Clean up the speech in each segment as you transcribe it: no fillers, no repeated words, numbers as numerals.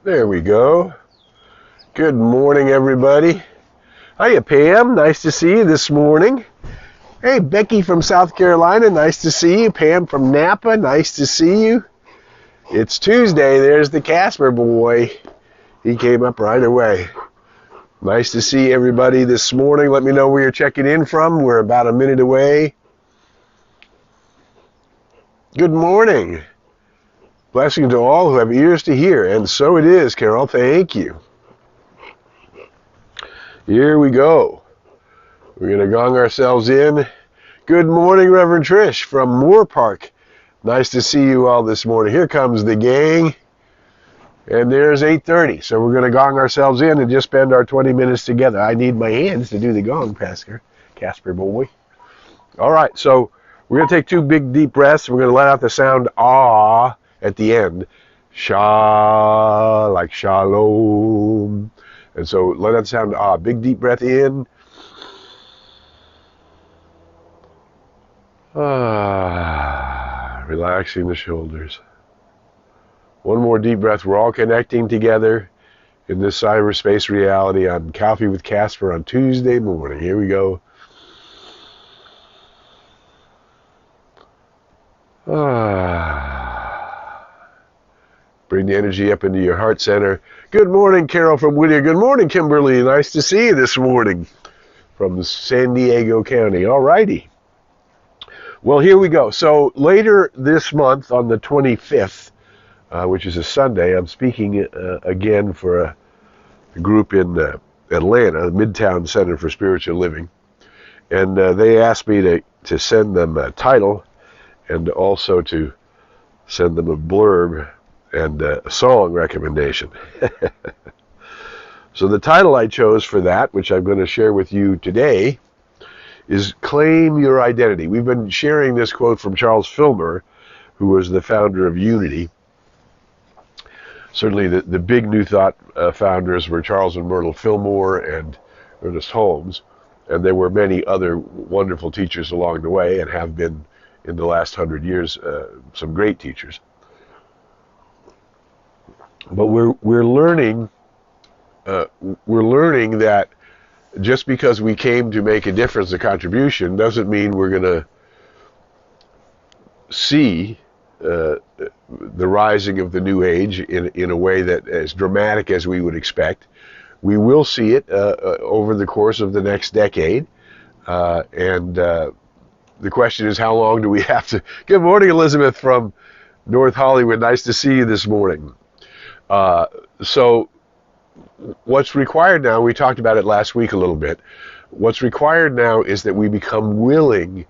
There we go. Good morning, everybody. Hiya, Pam. Nice to see you this morning. Hey, Becky from South Carolina. Nice to see you. Pam from Napa. Nice to see you. It's Tuesday. There's the Casper boy. He came up right away. Nice to see everybody this morning. Let me know where you're checking in from. We're about a minute away. Good morning. Blessings to all who have ears to hear. And so it is, Carol. Thank you. Here we go. We're going to gong ourselves in. Good morning, Reverend Trish from Moore Park. Nice to see you all this morning. Here comes the gang. And there's 8:30. So we're going to gong ourselves in and just spend our 20 minutes together. I need my hands to do the gong, Casper boy. All right, so we're going to take two big deep breaths. We're going to let out the sound ah at the end. Sha, like shalom. And so let that sound ah. Big deep breath in. Ah, relaxing the shoulders. One more deep breath. We're all connecting together in this cyberspace reality on Coffee with Casper on Tuesday morning. Here we go. Ah. Bring the energy up into your heart center. Good morning, Carol from Whittier. Good morning, Kimberly. Nice to see you this morning from San Diego County. All righty. Well, here we go. So later this month on the 25th, which is a Sunday, I'm speaking again for a group in Atlanta, Midtown Center for Spiritual Living. And they asked me to send them a title and also to send them a blurb and a song recommendation. So the title I chose for that, which I'm going to share with you today, is Claim Your Identity. We've been sharing this quote from Charles Filmer, who was the founder of Unity. Certainly the big New Thought founders were Charles and Myrtle Fillmore and Ernest Holmes, and there were many other wonderful teachers along the way and have been in the last 100 years some great teachers. But we're learning that just because we came to make a difference, a contribution, doesn't mean we're going to see the rising of the new age in a way that as dramatic as we would expect. We will see it over the course of the next decade, and the question is, how long do we have to? Good morning, Elizabeth from North Hollywood. Nice to see you this morning. So what's required now, we talked about it last week a little bit, what's required now is that we become willing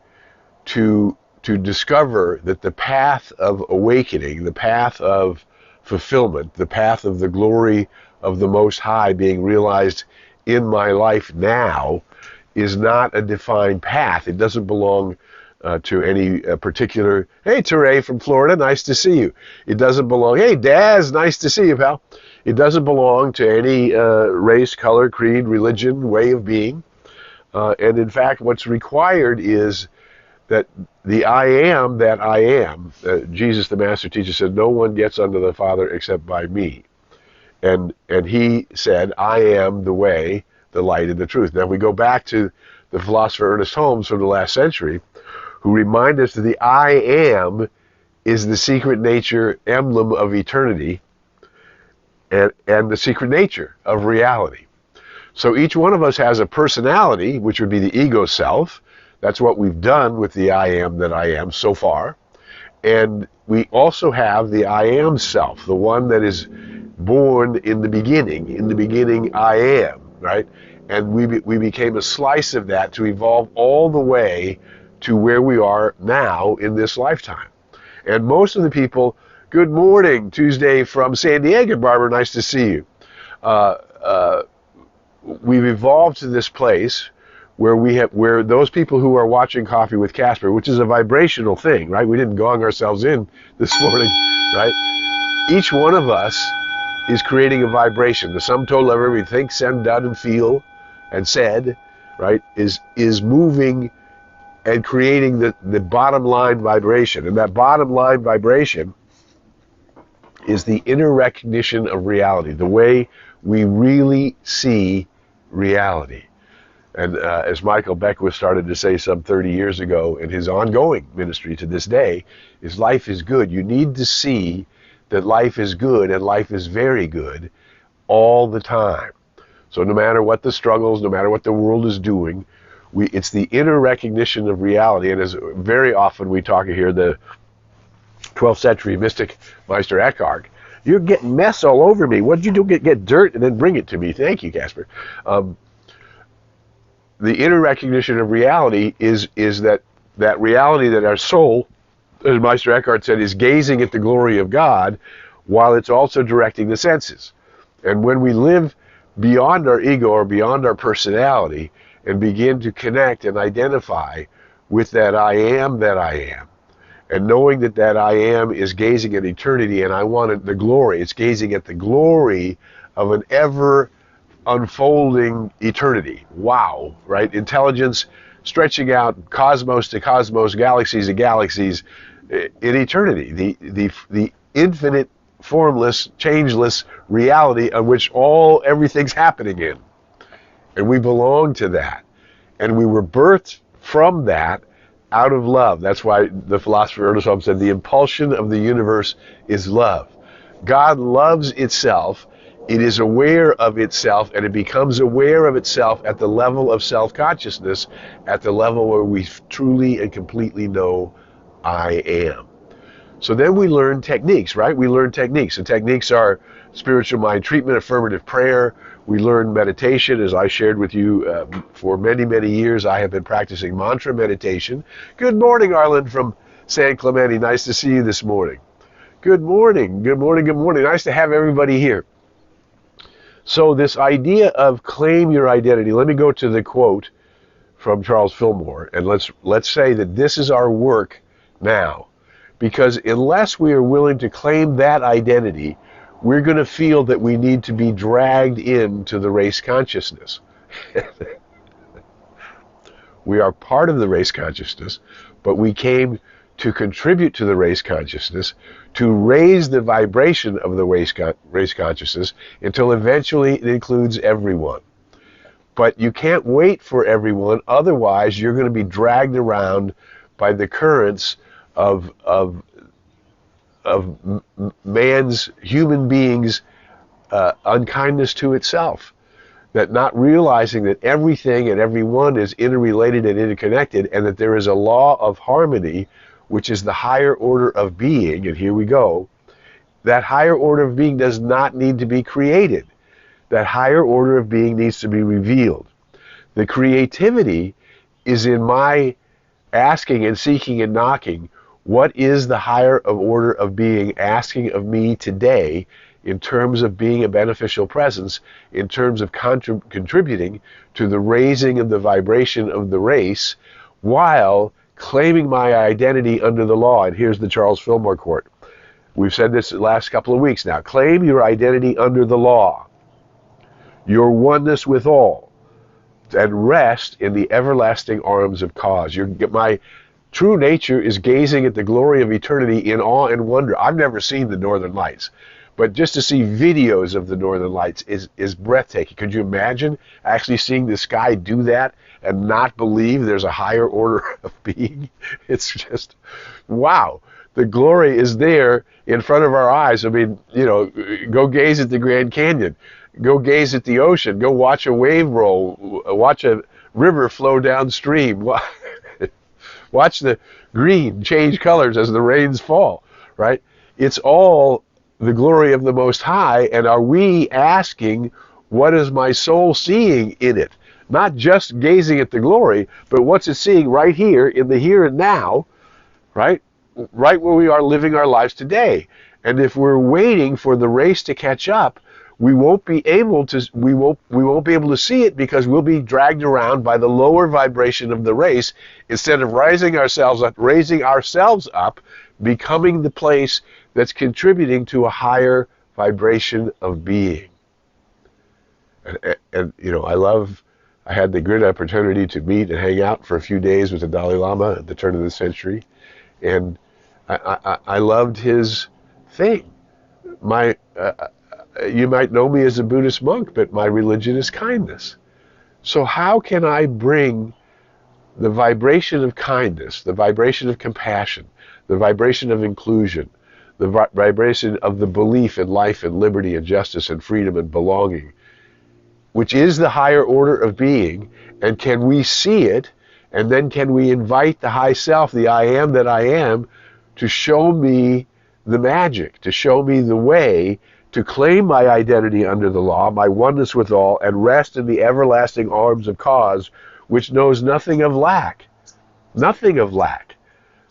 to discover that the path of awakening, the path of fulfillment, the path of the glory of the Most High being realized in my life now is not a defined path. It doesn't belong to any particular, hey, Teray from Florida, nice to see you. It doesn't belong, hey, Daz, nice to see you, pal. It doesn't belong to any race, color, creed, religion, way of being. And in fact, what's required is that the I am that I am. Jesus, the Master Teacher, said, no one gets unto the Father except by me. And he said, I am the way, the light, and the truth. Now we go back to the philosopher Ernest Holmes from the last century, who reminded us that the I am is the secret nature emblem of eternity and the secret nature of reality. So each one of us has a personality, which would be the ego self. That's what we've done with the I am that I am so far. And we also have the I am self, the one that is born in the beginning. In the beginning, I am, right? And we became a slice of that to evolve all the way to where we are now in this lifetime. And most of the people, good morning, Tuesday from San Diego, Barbara, nice to see you. We've evolved to this place where those people who are watching Coffee with Casper, which is a vibrational thing, right? We didn't gong ourselves in this morning, right? Each one of us is creating a vibration. The sum total of everything think, send, done, and feel, and said, right, is moving and creating the bottom line vibration. And that bottom line vibration is the inner recognition of reality, the way we really see reality. And as Michael Beckwith started to say some 30 years ago in his ongoing ministry to this day, is life is good. You need to see that life is good and life is very good all the time. So no matter what the struggles, no matter what the world is doing, it's the inner recognition of reality. And as very often we talk here, the 12th century mystic Meister Eckhart, you're getting mess all over me. What did you do? Get dirt and then bring it to me. Thank you, Casper. The inner recognition of reality is that reality that our soul, as Meister Eckhart said, is gazing at the glory of God while it's also directing the senses. And when we live beyond our ego or beyond our personality and begin to connect and identify with that I am, and knowing that I am is gazing at eternity, and I wanted the glory, it's gazing at the glory of an ever unfolding eternity. Wow, right? Intelligence stretching out cosmos to cosmos, galaxies to galaxies in eternity. The infinite, formless, changeless reality of which everything's happening in. And we belong to that. And we were birthed from that out of love. That's why the philosopher Ernest said the impulsion of the universe is love. God loves itself. It is aware of itself, and it becomes aware of itself at the level of self-consciousness, at the level where we truly and completely know I am. So then we learn techniques, right? We learn techniques. And techniques are spiritual mind treatment, affirmative prayer. We learn meditation. As I shared with you, for many, many years, I have been practicing mantra meditation. Good morning, Arlen from San Clemente. Nice to see you this morning. Good morning. Good morning. Good morning. Nice to have everybody here. So this idea of claim your identity, let me go to the quote from Charles Fillmore, and let's say that this is our work now. Because unless we are willing to claim that identity, we're going to feel that we need to be dragged into the race consciousness. We are part of the race consciousness, but we came to contribute to the race consciousness, to raise the vibration of the race consciousness until eventually it includes everyone. But you can't wait for everyone, otherwise you're going to be dragged around by the currents of human beings' unkindness to itself. That not realizing that everything and everyone is interrelated and interconnected, and that there is a law of harmony, which is the higher order of being, and here we go, that higher order of being does not need to be created. That higher order of being needs to be revealed. The creativity is in my asking and seeking and knocking, what is the higher order of being asking of me today in terms of being a beneficial presence, in terms of contributing to the raising of the vibration of the race, while claiming my identity under the law. And here's the Charles Fillmore quote. We've said this the last couple of weeks now. Claim your identity under the law, your oneness with all, and rest in the everlasting arms of cause. My true nature is gazing at the glory of eternity in awe and wonder. I've never seen the Northern Lights, but just to see videos of the Northern Lights is breathtaking. Could you imagine actually seeing the sky do that and not believe there's a higher order of being? It's just, wow. The glory is there in front of our eyes. I mean, go gaze at the Grand Canyon. Go gaze at the ocean. Go watch a wave roll. Watch a river flow downstream. Watch the green change colors as the rains fall, right? It's all the glory of the Most High, and are we asking, what is my soul seeing in it? Not just gazing at the glory, but what's it seeing right here, in the here and now, right? Right where we are living our lives today. And if we're waiting for the race to catch up, we won't be able to see it, because we'll be dragged around by the lower vibration of the race, instead of raising ourselves up, becoming the place that's contributing to a higher vibration of being. And I had the great opportunity to meet and hang out for a few days with the Dalai Lama at the turn of the century, and I loved his thing. You might know me as a Buddhist monk, but my religion is kindness. So how can I bring the vibration of kindness, the vibration of compassion, the vibration of inclusion, the vibration of the belief in life and liberty and justice and freedom and belonging, which is the higher order of being, and can we see it, and then can we invite the high self, the I am that I am, to show me the magic, to show me the way to claim my identity under the law, my oneness with all, and rest in the everlasting arms of cause, which knows nothing of lack. Nothing of lack.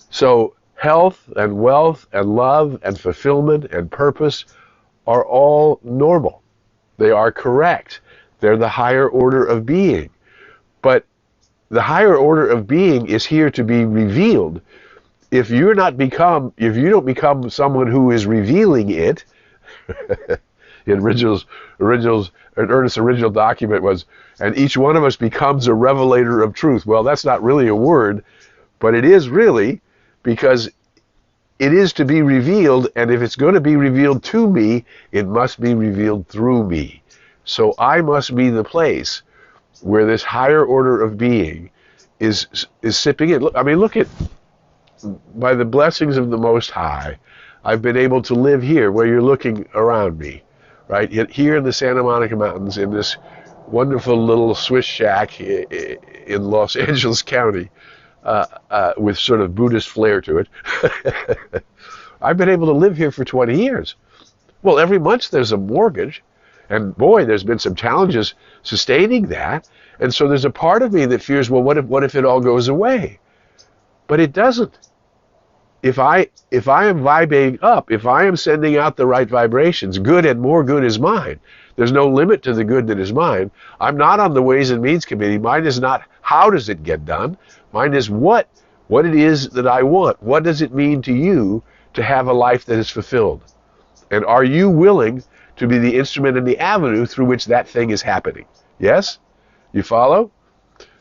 So health and wealth and love and fulfillment and purpose are all normal. They are correct. They're the higher order of being. But the higher order of being is here to be revealed. If you don't become someone who is revealing it, in Ernest's original document was, and each one of us becomes a revelator of truth. Well, that's not really a word, but it is really, because it is to be revealed, and if it's going to be revealed to me, it must be revealed through me. So I must be the place where this higher order of being is sipping in. Look at, by the blessings of the Most High, I've been able to live here where you're looking around me, right? Here in the Santa Monica Mountains, in this wonderful little Swiss shack in Los Angeles County, with sort of Buddhist flair to it. I've been able to live here for 20 years. Well, every month there's a mortgage, and boy, there's been some challenges sustaining that. And so there's a part of me that fears, well, what if it all goes away? But it doesn't. If I am vibrating up, if I am sending out the right vibrations, good and more good is mine. There's no limit to the good that is mine. I'm not on the Ways and Means Committee. Mine is not how does it get done. Mine is what it is that I want. What does it mean to you to have a life that is fulfilled? And are you willing to be the instrument and the avenue through which that thing is happening? Yes? You follow?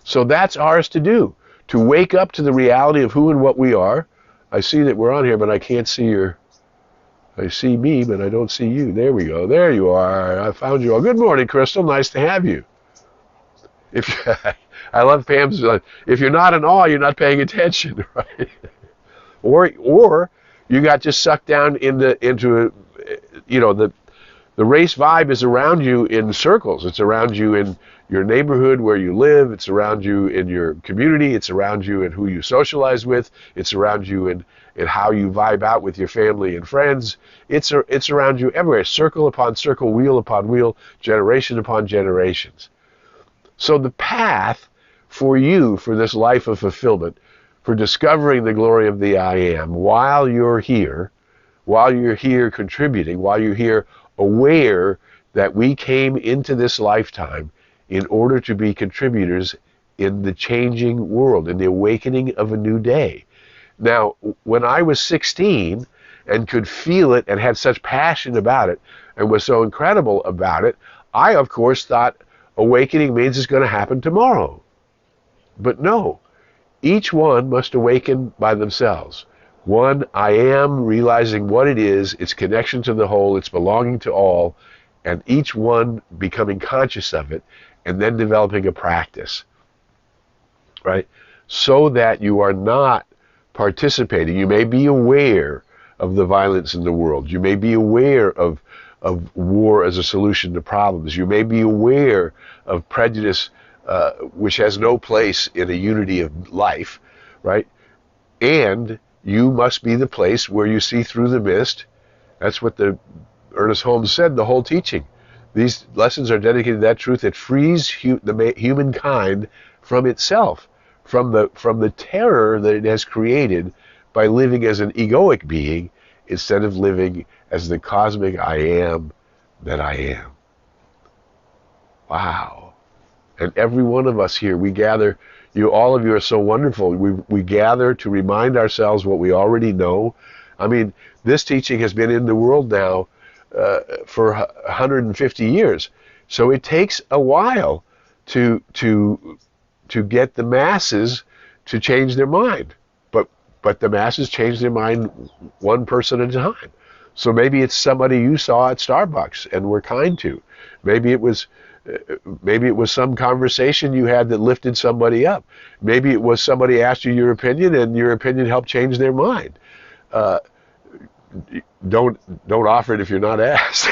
So that's ours to do, to wake up to the reality of who and what we are. I see that we're on here, but I can't see I see me, but I don't see you. There we go. There you are. I found you all. Good morning, Crystal. Nice to have you. I love Pam's, if you're not in awe, you're not paying attention, right? Or you got just sucked down into the race vibe is around you in circles. It's around you in your neighborhood where you live. It's around you in your community. It's around you in who you socialize with. It's around you in how you vibe out with your family and friends. It's around you everywhere, circle upon circle, wheel upon wheel, generation upon generations. So the path for you, for this life of fulfillment, for discovering the glory of the I Am, while you're here contributing, while you're here aware that we came into this lifetime in order to be contributors in the changing world, in the awakening of a new day. Now, when I was 16 and could feel it and had such passion about it and was so incredible about it, I, of course, thought awakening means it's going to happen tomorrow. But no, each one must awaken by themselves. One, I am realizing what it is, its connection to the whole, its belonging to all, and each one becoming conscious of it, and then developing a practice, right? So that you are not participating. You may be aware of the violence in the world. You may be aware of war as a solution to problems. You may be aware of prejudice, which has no place in a unity of life, right? And you must be the place where you see through the mist. That's what Ernest Holmes said, the whole teaching. These lessons are dedicated to that truth that frees humankind from itself, from the terror that it has created by living as an egoic being instead of living as the cosmic I am that I am. Wow. And every one of us here, we gather, all of you are so wonderful. We gather to remind ourselves what we already know. I mean, this teaching has been in the world now for 150 years. So it takes a while to get the masses to change their mind. But the masses change their mind one person at a time. So maybe it's somebody you saw at Starbucks and were kind to. Maybe it was some conversation you had that lifted somebody up. Maybe it was somebody asked you your opinion and your opinion helped change their mind. Don't offer it if you're not asked.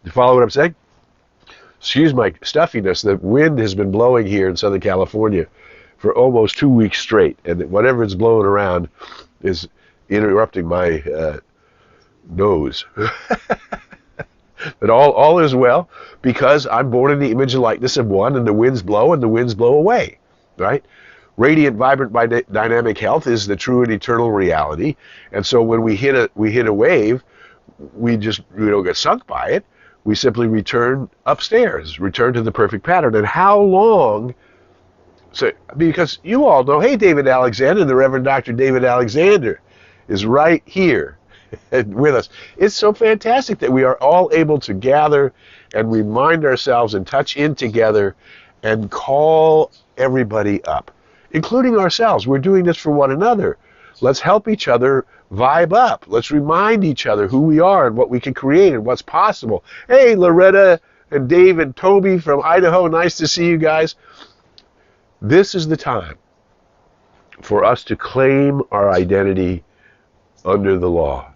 You follow what I'm saying? Excuse my stuffiness. The wind has been blowing here in Southern California for almost 2 weeks straight, and whatever is blowing around is interrupting my nose. But all is well, because I'm born in the image and likeness of one, and the winds blow and the winds blow away, right? Radiant, vibrant, dynamic health is the true and eternal reality. And so when we hit a wave, we don't get sunk by it. We simply return upstairs, return to the perfect pattern. And how long? So, because you all know, hey, David Alexander, the Reverend Dr. David Alexander is right here with us. It's so fantastic that we are all able to gather and remind ourselves and touch in together and call everybody up, including ourselves. We're doing this for one another. Let's help each other vibe up. Let's remind each other who we are and what we can create and what's possible. Hey, Loretta and Dave and Toby from Idaho, nice to see you guys. This is the time for us to claim our identity under the law.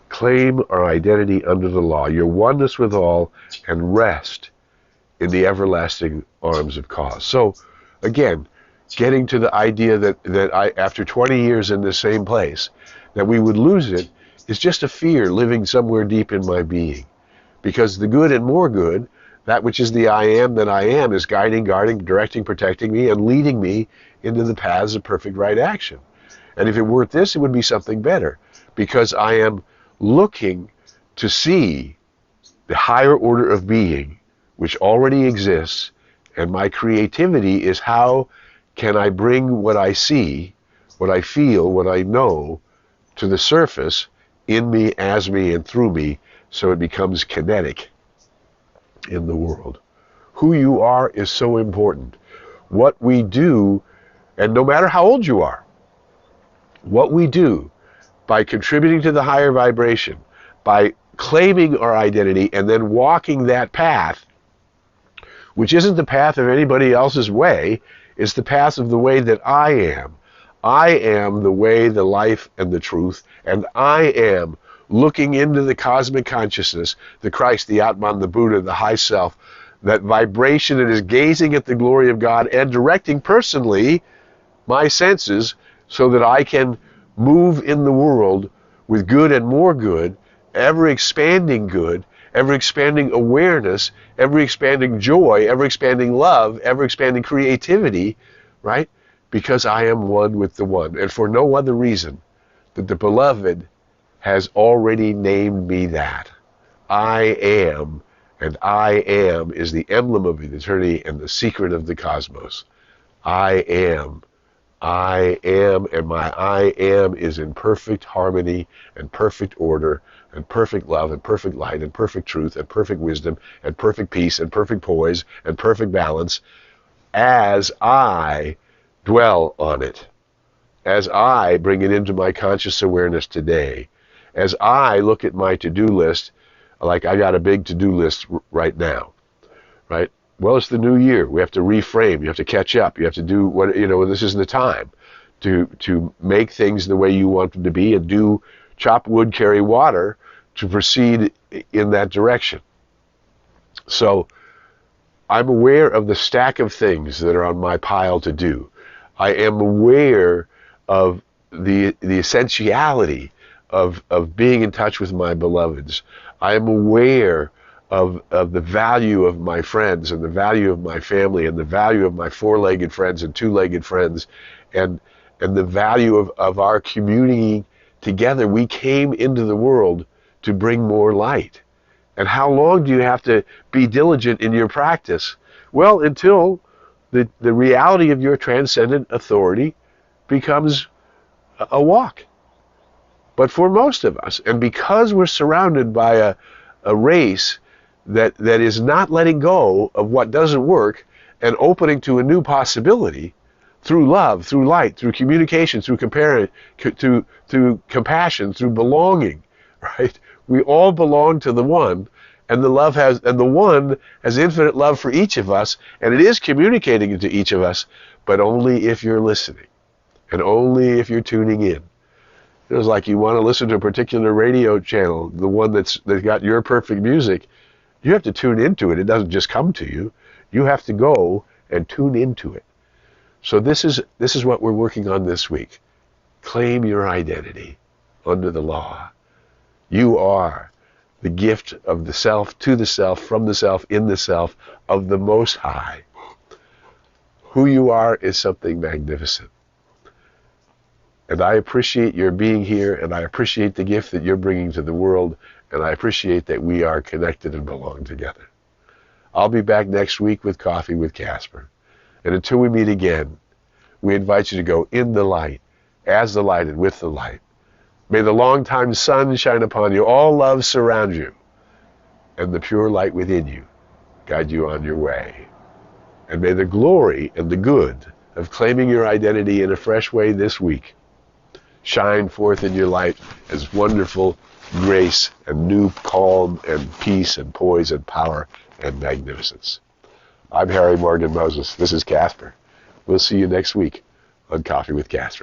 Claim our identity under the law, your oneness with all, and rest in the everlasting arms of cause. So, again, getting to the idea that I, after 20 years in the same place, that we would lose it is just a fear living somewhere deep in my being. Because the good and more good, that which is the I am that I am, is guiding, guarding, directing, protecting me, and leading me into the paths of perfect right action. And if it weren't this, it would be something better. Because I am looking to see the higher order of being, which already exists, and my creativity is how can I bring what I see, what I feel, what I know, to the surface, in me, as me, and through me, so it becomes kinetic in the world. Who you are is so important. What we do, and no matter how old you are, what we do by contributing to the higher vibration, by claiming our identity and then walking that path, which isn't the path of anybody else's way, is the path of the way that I am. I am the way, the life, and the truth, and I am looking into the cosmic consciousness, the Christ, the Atman, the Buddha, the high self, that vibration that is gazing at the glory of God and directing personally my senses so that I can move in the world with good and more good, ever expanding good, ever expanding awareness, ever expanding joy, ever expanding love, ever expanding creativity, right? Because I am one with the one, and for no other reason that the beloved has already named me that. I am, and I am is the emblem of eternity and the secret of the cosmos. I am, and my I am is in perfect harmony and perfect order and perfect love and perfect light and perfect truth and perfect wisdom and perfect peace and perfect poise and perfect balance as I dwell on it, as I bring it into my conscious awareness today, as I look at my to-do list, like I got a big to-do list right now, right? Well, it's the new year. We have to reframe. You have to catch up. You have to do what, this is the time to make things the way you want them to be and do chop wood, carry water to proceed in that direction. So I'm aware of the stack of things that are on my pile to do. I am aware of the essentiality of being in touch with my beloveds. I am aware of the value of my friends and the value of my family and the value of my four-legged friends and two-legged friends and the value of our community together. We came into the world to bring more light. And how long do you have to be diligent in your practice? Well, until the reality of your transcendent authority becomes a walk. But for most of us, and because we're surrounded by a race that is not letting go of what doesn't work and opening to a new possibility through love, through light, through communication, through through compassion, through belonging, right? We all belong to the one, and the one has infinite love for each of us, and it is communicating it to each of us, but only if you're listening, and only if you're tuning in. It was like you want to listen to a particular radio channel, the one that's got your perfect music. You have to tune into it. It doesn't just come to you. You have to go and tune into it. So this is what we're working on this week. Claim your identity under the law. You are the gift of the self, to the self, from the self, in the self, of the Most High. Who you are is something magnificent. And I appreciate your being here, and I appreciate the gift that you're bringing to the world, and I appreciate that we are connected and belong together. I'll be back next week with Coffee with Casper. And until we meet again, we invite you to go in the light, as the light and with the light. May the long-time sun shine upon you, all love surround you, and the pure light within you guide you on your way. And may the glory and the good of claiming your identity in a fresh way this week shine forth in your light as wonderful grace and new calm and peace and poise and power and magnificence. I'm Harry Morgan Moses. This is Casper. We'll see you next week on Coffee with Casper.